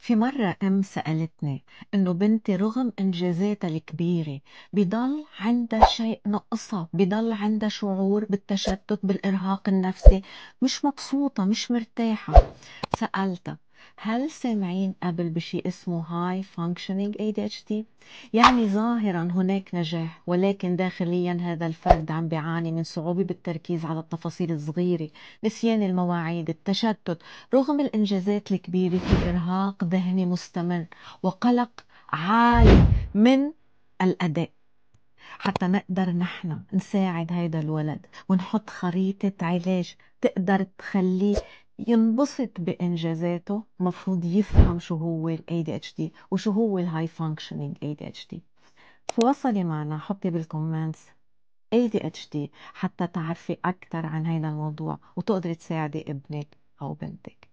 في مرة سألتني إنه بنتي رغم إنجازاتها الكبيرة بضل عندها شيء نقصها، بضل عندها شعور بالتشتت بالإرهاق النفسي، مش مبسوطة مش مرتاحة. سألتها هل سامعين قبل بشي اسمه High Functioning ADHD؟ يعني ظاهرا هناك نجاح، ولكن داخليا هذا الفرد عم بيعاني من صعوبة بالتركيز على التفاصيل الصغيرة، نسيان المواعيد، التشتت. رغم الإنجازات الكبيرة في إرهاق ذهني مستمر وقلق عالي من الأداء. حتى نقدر نحن نساعد هيدا الولد ونحط خريطة علاج تقدر تخليه ينبسط بإنجازاته، مفروض يفهم شو هو ال ADHD وشو هو ال High Functioning ADHD. تواصلي معنا، حطي بالكومنتس ADHD حتى تعرفي أكثر عن هذا الموضوع وتقدري تساعدي ابنك أو بنتك.